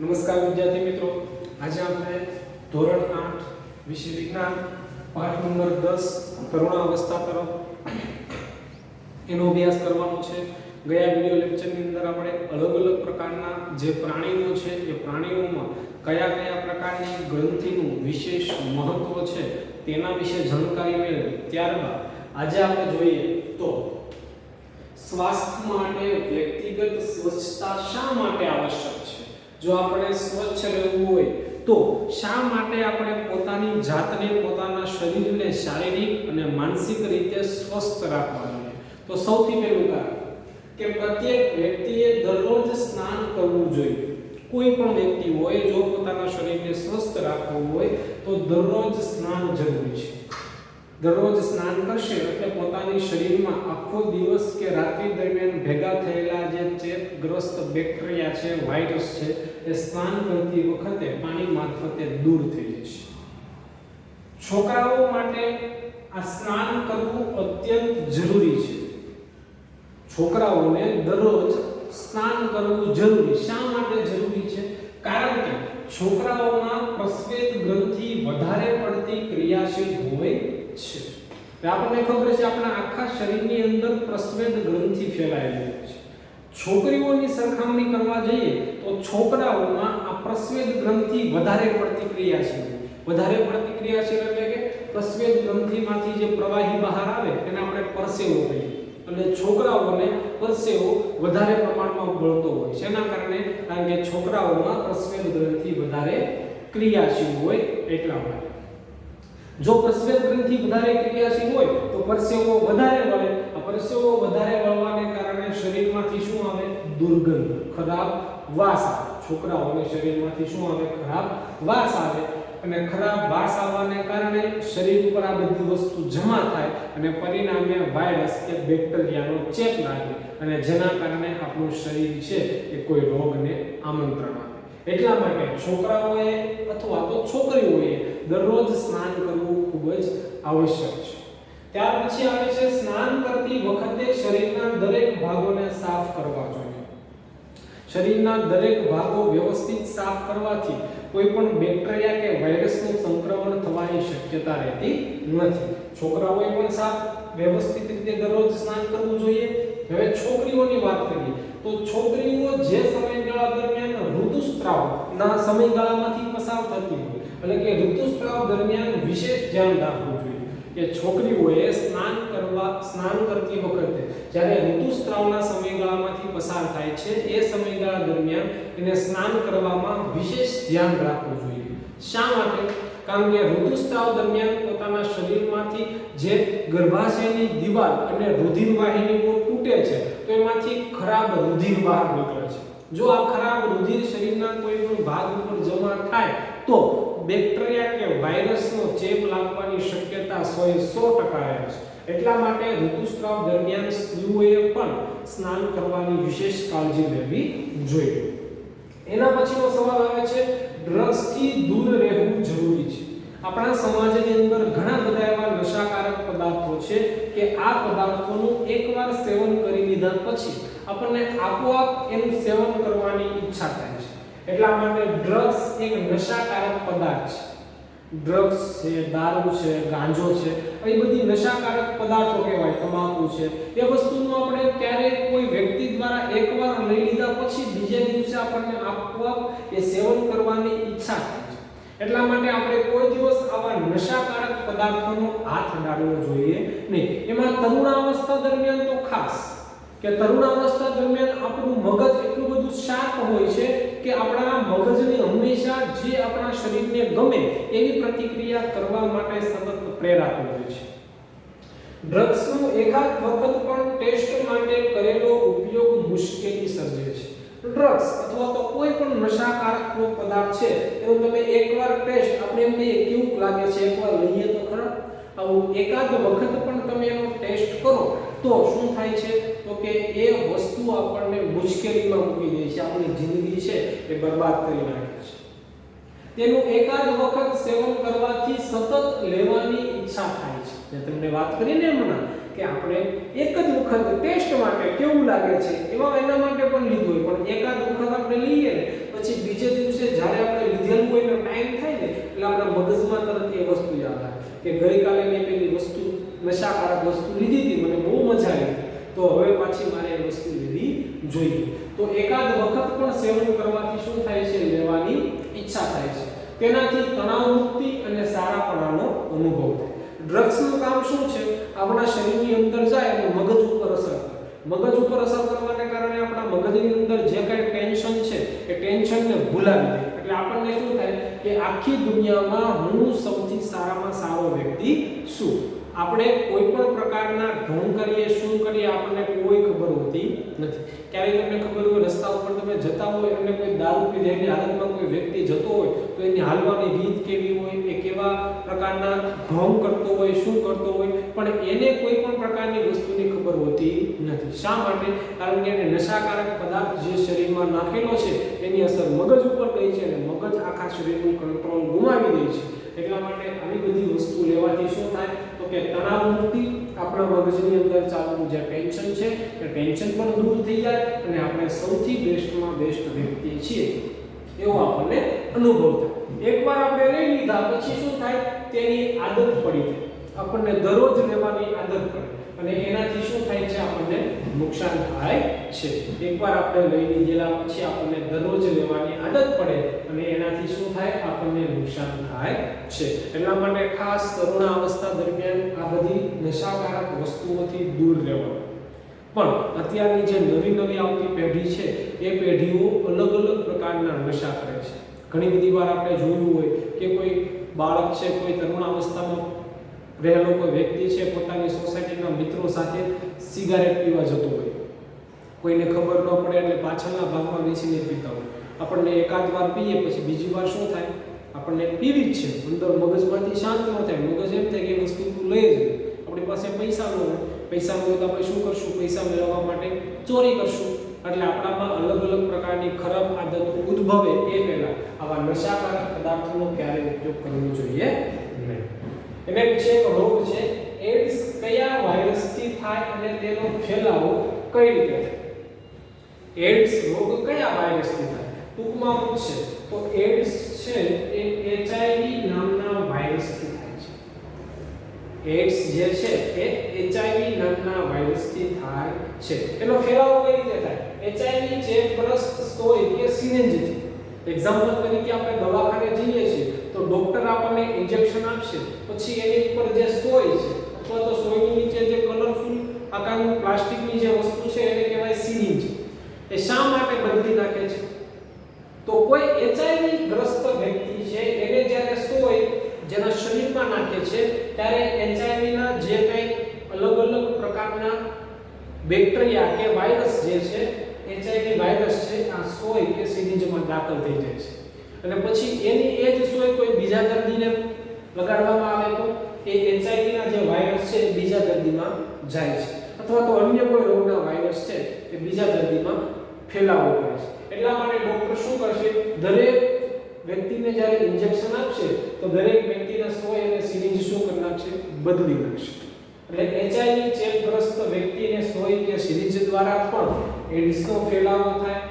નમસ્કાર વિદ્યાર્થી મિત્રો, આજે આપણે ધોરણ 8 વિષય વિજ્ઞાન પાઠ નંબર 10 તરુણાવસ્થા તરફ એનો અભ્યાસ કરવાનો છે. ગયા વિડિયો લેક્ચરની અંદર આપણે અલગ અલગ પ્રકારના જે પ્રાણીઓ છે એ પ્રાણીઓમાં કયા કયા પ્રકારની ગ્રંથિનું વિશેષ મહત્વ છે તેના વિશે જાણકારી મેળવી. ત્યારબાદ આજે આપણે જોઈએ તો સ્વાસ્થ્ય માટે વ્યક્તિગત સ્વચ્છતા શા માટે આવશ્યક છે. જો આપણે સ્વચ્છ રહેવું હોય તો શા માટે આપણે પોતાની જાતને, પોતાના શરીરને શારીરિક અને માનસિક રીતે સ્વસ્થ રાખવા જોઈએ. તો સૌથી પહેલું કારણ કે પ્રત્યેક વ્યક્તિએ દરરોજ સ્નાન કરવું જોઈએ. કોઈ પણ વ્યક્તિ હોય જો પોતાના શરીરને સ્વસ્થ રાખવું હોય તો દરરોજ સ્નાન જરૂરી છે. દરરોજ સ્નાન કરશે એટલે પોતાની શરીરમાં આખો દિવસ કે રાત્રિ દરમિયાન ભેગા થયેલા જે ચેપગ્રસ્ત બેક્ટેરિયા છે, વાયરસ છે, એ સ્નાન કરતી વખતે પાણી મારફતે દૂર થઈ જશે. છોકરાઓ માટે આ સ્નાન કરવું અત્યંત જરૂરી છે. છોકરાઓને દરરોજ સ્નાન કરવું જરૂરી. શા માટે જરૂરી છે? કારણ કે છોકરાઓમાં પ્રસ્વેદ ગ્રંથિ વધારે પડતી ક્રિયાશીલ હોય છે. આપણને ખબર છે આપણા આખા શરીરની અંદર પ્રસ્વેદ ગ્રંથિ ફેલાયેલી છે. છોકરીઓની સરખામણી કરવા જઈએ તો છોકરાઓમાં આ પ્રસ્વેદ ગ્રંથિ વધારે પડતી ક્રિયાશીલ. વધારે પડતી ક્રિયાશીલ એટલે કે પ્રસ્વેદ ગ્રંથિમાંથી જે પ્રવાહી બહાર આવે એને આપણે પરસેવો કહીએ. અને છોકરાઓને પરસેવો વધારે પ્રમાણમાં બળતો હોય છે. એના કારણે કારણ કે છોકરાઓમાં પ્રસ્વેદ ગ્રંથિ વધારે ક્રિયાશીલ હોય એટલા માટે. જો પ્રસ્વેદ ગ્રંથિ વધારે ક્રિયાશીલ હોય તો પરસેવો વધારે વળે. આ પરસેવો વધારે વળવાને કારણે શરીરમાંથી શું આવે? દુર્ગંધ, ખરાબ વાસ આવે. છોકરાઓને શરીરમાંથી શું આવે? ખરાબ વાસ આવે. અને ખરાબ વાસ આવવાને કારણે શરીર ઉપર આ બધી વસ્તુ જમા થાય અને પરિણામે વાયરસ કે બેક્ટેરિયાનો ચેપ લાગે અને જેના કારણે આપણું શરીર છે એ કોઈ રોગને આમંત્રણ આપે. એટલા માટે છોકરાઓએ અથવા તો છોકરીઓએ દરરોજ સ્નાન કરવું ખૂબ જ આવશ્યક છે. ત્યાર પછી આવે છે સ્નાન કરતી વખતે શરીરના દરેક ભાગોને સાફ કરવા જોઈએ. શરીરના દરેક ભાગો વ્યવસ્થિત સાફ કરવાથી કોઈ પણ બેક્ટેરિયા કે વાયરસનું સંક્રમણ થવાની શક્યતા રહેતી નથી. છોકરાઓએ પણ સાફ વ્યવસ્થિત રીતે દરરોજ સ્નાન કરવું જોઈએ. હવે છોકરીઓની વાત કરીએ તો છોકરીઓ જે સમયગાળા દરમિયાન ઋતુસ્રાવના સમયગાળામાંથી પસાર થતી હોય એટલે કે ઋતુસ્રાવ દરમિયાન વિશેષ ધ્યાન રાખવું જોઈએ કે છોકરીઓએ સ્નાન કરતી વખતે જ્યારે ઋતુસ્રાવના સમયગાળામાંથી પસાર થાય છે એ સમયગાળા દરમિયાન એને સ્નાન કરવામાં વિશેષ ધ્યાન રાખવું જોઈએ. શા માટે? કારણ કે ઋતુસ્રાવ દરમિયાન પોતાના શરીરમાંથી જે ગર્ભાશયની દીવાલ અને રુધિર વાહિનીઓ તૂટે છે તો એમાંથી ખરાબ રુધિર બહાર નીકળે છે. જો આ ખરાબ રુધિર શરીરના કોઈ પણ ભાગ ઉપર જમા થાય તો બેક્ટેરિયા કે વાયરસનો ચેપ લાગવાની શક્યતા 100% રહે છે. એટલા માટે ઋતુસ્રાવ દરમિયાન સ્ત્રીઓએ પણ સ્નાન કરવાની વિશેષ કાળજી લેવી જોઈએ. એના પછીનો સવાલ આવે છે ડ્રગ્સથી દૂર રહેવું જરૂરી છે. આપણા સમાજની અંદર ઘણા બધા એવા નશાકારક પદાર્થો છે કે આ પદાર્થોનું એકવાર સેવન કરી લીધા પછી આપણને આપોઆપ એનું સેવન કરવાની ઈચ્છા થાય છે. એટલા માટે ડ્રગ્સ એક નશાકારક પદાર્થ છે. ડ્રગ્સ છે, દારૂ છે, ગાંજો છે, એ બધી નશાકારક પદાર્થો કહેવાય. તમાકુ છે, એ વસ્તુનું આપણે ક્યારેય કોઈ વ્યક્તિ દ્વારા એકવાર લઈ લીધા પછી બીજે દિવસે આપણને આપોઆપ એ સેવન કરવાની ઈચ્છા થાય છે. એટલા માટે આપણે કોઈ દિવસ આવા નશાકારક પદાર્થોનો હાથ ડાળવો જોઈએ નહીં. એમાં તરુણાવસ્થા દરમિયાન તો ખાસ કે તરુણાવસ્થા દરમિયાન આપણું મગજ એટલું બધું શાર્પ હોય છે કે આપણા મગજને હંમેશા જે આપણા શરીરને ગમે એવી પ્રતિક્રિયા કરવા માટે સતત પ્રેરાતું હોય છે. ડ્રગ્સનો એકાદ વખત પણ ટેસ્ટ માટે કરેલો ઉપયોગ મુશ્કેલી સર્જે છે. ડ્રગ્સ અથવા તો કોઈ પણ નશાકારકનો પદાર્થ છે એનો તમે એકવાર ટેસ્ટ આપણે એમ કહીએ કેવું લાગે છે એકવાર લઈએ તો ખરા, આવું એકાદ વખત પણ તમે એનો ટેસ્ટ કરો તો શું થાય છે તો કે એ વસ્તુ આપણને મુશ્કેલીમાં મૂકી દે છે. આપણી જિંદગી છે એ બરબાદ કરી નાખે છે. તેનું એકાદ વખત સેવન કરવાથી સતત લેવાની ઈચ્છા થાય છે. મેં તમને વાત કરીને હમણાં કે આપણે એક જ વખત ટેસ્ટ માટે કેવું લાગે છે એવા એના માટે પણ લીધું હોય પણ એકાદ વખત આપણે લઈએ ને પછી બીજે દિવસે એટલે આપણા મગજમાં તરત એ વસ્તુ યાદ આવે કે ગઈકાલે મેં પેલી વસ્તુ નશાકારક વસ્તુ લીધી હતી, મને બહુ મજા આવી, તો હવે પાછી મારે એ વસ્તુ લેવી જોઈએ. તો એકાદ વખત પણ સેવન કરવાથી શું થાય છે? લેવાની ઈચ્છા થાય છે. તેનાથી તણાવ મુક્તિ અને સારાપણાનો અનુભવ થાય. ડ્રગ્સનું કામ શું છે? આપણા શરીરની અંદર જાય અને મગજ ઉપર અસર કરે. મગજ ઉપર અસર કરવાને કારણે આપણા મગજની અંદર જે કંઈ ટેન્શન છે એ ટેન્શનને ભૂલાવી દે. એટલે આપણને શું થાય કે આખી દુનિયામાં હું સૌથી સારામાં સારો વ્યક્તિ છું. આપણે કોઈ પણ પ્રકારના ઢોંગ કરીએ, શું કરીએ, આપણને કોઈ ખબર હોતી નથી. ક્યારેક તમને ખબર હોય રસ્તા ઉપર તમે જતા હોય અને કોઈ દારૂ પીધેલી હાલતમાં કોઈ વ્યક્તિ જતો હોય તો એની હાલવાની રીત કેવી હોય, એ કેવા પ્રકારના ઢોંગ કરતો હોય, શું કરતો હોય, પણ એને કોઈ પણ પ્રકારની વસ્તુની ખબર હોતી નથી. શા માટે? કારણ કે એને નશાકારક પદાર્થ જે શરીરમાં નાખેલો છે એની અસર મગજ ઉપર ગઈ છે અને મગજ આખા શરીરનું કંટ્રોલ ગુમાવી દે છે. એટલા માટે આવી બધી વસ્તુ લેવાથી શું થાય તો કે તણાવ મુક્તિ, આપણા મગજની અંદર ચાલતું જે ટેન્શન છે એ ટેન્શન પણ દૂર થઈ જાય અને આપણે સૌથી બેસ્ટમાં બેસ્ટ વ્યક્તિ છીએ એવો આપણને અનુભવ થાય. એકવાર આપણે લઈ લીધા પછી શું થાય? તેની આદત પડી જાય. આપણને દરરોજ લેવાની આદત પડે અને એનાથી શું થાય છે? આપણને નુકસાન થાય છે. એકવાર આપણે લઈ લીધેલા પછી આપણને દરરોજ લેવાની આદત પડે અને એનાથી શું થાય? આપણને નુકસાન થાય છે. એટલા માટે ખાસ તરુણાવસ્થા દરમિયાન આ બધી નશાકારક વસ્તુઓથી દૂર રહેવાનું. પણ અત્યારની જે નવી આવતી પેઢી છે એ પેઢીઓ અલગ અલગ પ્રકારના નશા કરે છે. ઘણી બધી વાર આપણે જોયું હોય કે કોઈ બાળક છે, કોઈ તરુણાવસ્થામાં રહેલો કોઈ વ્યક્તિ છે, પોતાની સોસાયટીના મિત્રો સાથે સિગારેટ પીવા જતો હોય, કોઈને ખબર ન પડે એટલે પાછળના ભાગમાં બેસીને પીતા હોય. આપણને એકાદ વાર પીએ પછી બીજી વાર શું થાય? આપણને પીવી જ છે, અંદર મગજમાંથી શાંત ન થાય. મગજ એમ થાય કે વસ્તુ તું લઈ જ, આપણી પાસે પૈસા ન હોય, પૈસા ન હોય તો આપણે શું કરશું? પૈસા મેળવવા માટે ચોરી કરશું. એટલે આપણામાં અલગ અલગ પ્રકારની ખરાબ આદતો ઉદ્ભવે એ પહેલા આવા નશાકારક પદાર્થોનો ક્યારેય ઉપયોગ કરવો જોઈએ નહીં. એને વિશે એક રોગ છે એડ્સ, કયા વાયરસથી થાય અને તેનો ફેલાવો કઈ રીતે થાય? એડ્સ રોગ કયા વાયરસથી થાય? ટૂંકમાં પૂછશે તો એડ્સ છે એ એચઆઈવી નામના વાયરસથી થાય છે. એડ્સ જે છે એ એચઆઈવી નામના વાયરસથી થાય છે. એનો ફેલાવો કઈ રીતે થાય? એચઆઈવી ચેપગ્રસ્ત સોય કે સિરિંજથી. એક્ઝામ્પલ તરીકે આપણે દવાખાને જઈએ છીએ તો ડોક્ટર આપણને ઇન્જેક્શન આપશે, પછી એની ઉપર જે સોય છે અથવા તો સોયની નીચે જે કલરફુલ આકારનું પ્લાસ્ટિકની જે વસ્તુ છે એને કહેવાય સિરિંજ. એ શા માટે બદલી નાખે છે? તો કોઈ એચઆઈવી ગ્રસ્ત વ્યક્તિ છે એને જ્યારે સોય જેના શરીરમાં નાખે છે ત્યારે એચઆઈવી ના જે કંઈ અલગ અલગ પ્રકારના બેક્ટેરિયા કે વાયરસ જે છે, એચઆઈવી વાયરસ છે, આ સોય કે સિરિંજમાં દાખલ થઈ જાય છે અને પછી એની એ જ સોય કોઈ બીજા દર્દીને લગાડવામાં આવે તો એ એચઆઈવી ના જે વાયરસ છે એ બીજા દર્દીમાં જાય છે અથવા તો અન્ય કોઈ રોગના વાયરસ છે એ બીજા દર્દીમાં ફેલાવો કરે છે. એટલા માટે ડોક્ટર શું કરશે? દરેક વ્યક્તિને જ્યારે ઇન્જેક્શન આપશે તો દરેક વ્યક્તિના સોય અને સિરિંજ શું કરી નાખશે? બદલી નાખશે. એટલે એચઆઈવી ચેપગ્રસ્ત વ્યક્તિને સોય કે સિરિંજ દ્વારા પણ એડ્સનો ફેલાવો થાય.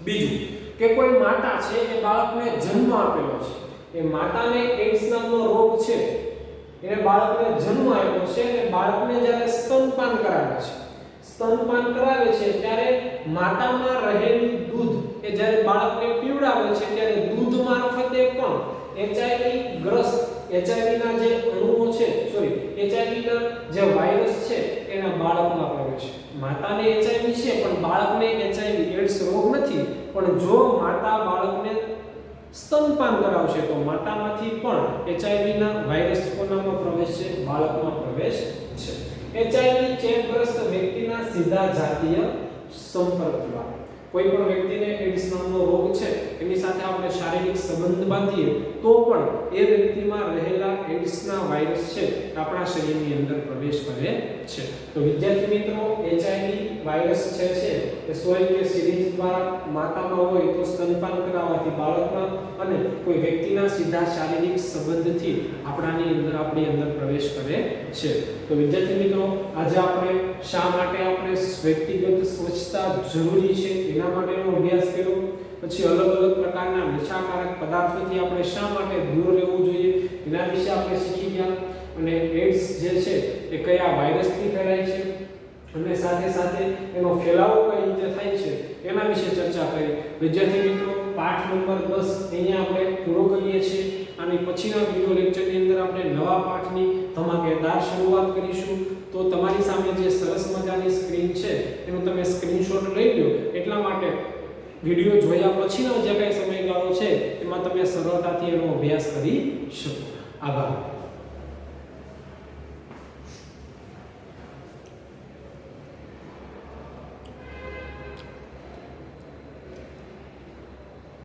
બીજું કે કોઈ માતા છે એ બાળકને જન્મ આપેલો છે, એ માતાને એડ્સ નામનો રોગ છે, એને બાળકને જન્મ આપ્યો છે અને બાળકને જ્યારે સ્તનપાન કરાવે છે, સ્તનપાન કરાવે છે ત્યારે માતામાં રહેલું દૂધ એ જ્યારે બાળકને પીવડાવે છે ત્યારે દૂધ મારફતે પણ એચઆઈવી ગ્રસ્ત એચઆઈવી ના જે અણુઓ છે, એચઆઈવી ના જે વાયરસ છે એના બાળકમાં પ્રવેશે. માતાને એચઆઈવી છે પણ બાળકને એચઆઈવી એડ્સ રોગ નથી, પણ જો માતા બાળકને સ્તનપાન કરાવશે તો માતામાંથી પણ એચઆઈવી ના વાયરસ કોનામાં પ્રવેશ છે? બાળકમાં પ્રવેશ છે. એચઆઈવી ચેપગ્રસ્ત વ્યક્તિના સીધા જાતીય સંપર્ક દ્વારા કોઈ પણ વ્યક્તિને એડ્સ નામનો રોગ છે એની સાથે આપણે શારીરિક સંબંધ બાંધીએ તો પણ એ વ્યક્તિમાં રહેલા એડ્સના વાયરસ છે આપણા શરીરની અંદર પ્રવેશ કરે છે. તો વિદ્યાર્થી મિત્રો, એચઆઈવી વાયરસ છે એ સોય કે સિરિંજ દ્વારા માતામાં હોય તો સ્તનપાન કરાવવાથી બાળકમાં અને કોઈ વ્યક્તિના સીધા શારીરિક સંબંધથી આપણી અંદર પ્રવેશ કરે છે. તો વિદ્યાર્થી મિત્રો આજે આપણે શા માટે આપણે વ્યક્તિગત સ્વચ્છતા જરૂરી છે એના માટેનો અભ્યાસ કર્યો. પછી અલગ અલગ પ્રકારના નશાકારક પદાર્થોથી આપણે શા માટે દૂર રહેવું જોઈએ એના વિશે આપણે શીખી ગયા. અને એડ્સ જે છે એ કયા વાયરસથી ફેલાય છે અને સાથે સાથે એનો ફેલાવો કઈ રીતે થાય છે એના વિશે ચર્ચા કરી. વિદ્યાર્થી મિત્રો પાઠ નંબર 10 અહીંયા આપણે પૂરો કરીએ છીએ. અને પછીના વિડિયો લેક્ચરની અંદર આપણે નવા પાઠની ધમાકેદાર શરૂઆત કરીશું. તો તમારી સામે જે સરસ મજાની સ્ક્રીન છે એનો તમે સ્ક્રીનશોટ લઈ લો. એટલા માટે વિડિયો જોયા પછીનો જે કંઈ સમયગાળો છે એમાં તમે સરળતાથી એનો અભ્યાસ કરી શકો. આભાર.